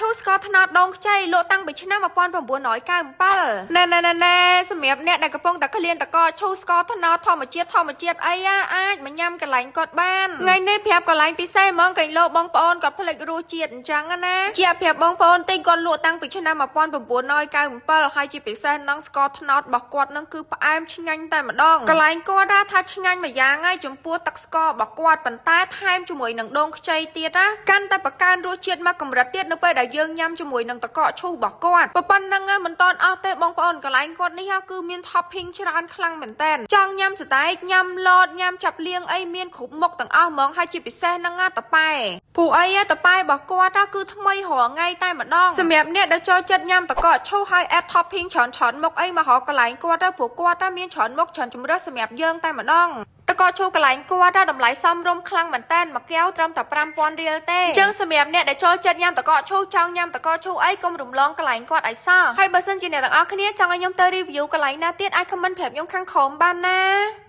ឈូស្ករថ្នោតដងខ្ចីលក់តាំងពីឆ្នាំ1997ណែសម្រាប់អ្នកដែលកំពុងតែក្លៀនតកឈូស្ករថ្នោតធម្មជាតិអីអាចមកញ៉ាំកន្លែងគាត់បានថ្ងៃនេះប្រាប់កន្លែងពិសេសហ្មងកែងលោបងប្អូនគាត់ផ្លេចរសជាតិអញ្ចឹងណាជាប្រាប់បងប្អូនតិចគាត់លក់តាំងពីឆ្នាំ1997ហើយជាពិសេសនឹងស្ករថ្នោតរបស់គាត់នឹងគឺផ្អែមឆ្ងាញ់តែម្ដងកន្លែងគាត់ថាឆ្ងាញ់មួយយ៉ាងហើយចំពោះទឹកស្កររបស់គាត់ប៉ុន្តែថែមជាមួយនឹងដូងខ្ចីទៀតណាកាន់តែបង្កើនរសជាតិមកកម្រិតទៀតនៅពេលដែលយើងញ៉ាំជាមួយនឹងតកឈូសរបស់គាត់ប៉ុណ្ណឹងមិនតន់អស់ទេបងប្អូនកន្លែងគាត់នេះគឺមាន topping ច្រើនខ្លាំងមែនតើចង់ញ៉ាំសតែកញ៉ាំលតញ៉ាំចាប់លៀងអីមានគ្រប់មុខទាំងអស់ហ្មងហើយជាពិសេសហ្នឹងតប៉ែព្រោះអីតប៉ែរបស់គាត់គឺថ្មីរាល់ថ្ងៃតែម្ដងសម្រាប់អ្នកដែលចូលចិត្តញ៉ាំតកឈូសហើយ add topping ច្រើនមុខអីមករកកន្លែងគាត់ទៅព្រោះគាត់មានច្រើនមុខច្រើនជម្រើសសម្រាប់យើងតែម្ដងតកឈូកន្លែងគាត់តម្លៃសមរម្យខ្លាំងមែនតើមួយកែវត្រឹមតែ 5000 រៀលទេអញ្ចឹងសម្រាប់អ្នកដែលចូលចិត្តញ៉ាំតកឈូចង់ញ៉ាំតកឈូអីកុំរំលងកន្លែងគាត់ឲ្យសោះហើយបើសិនជាអ្នកទាំងអស់គ្នាចង់ឲ្យខ្ញុំទៅ review កន្លែងណាទៀតអាច comment ប្រាប់ខ្ញុំខាងក្រោមបានណា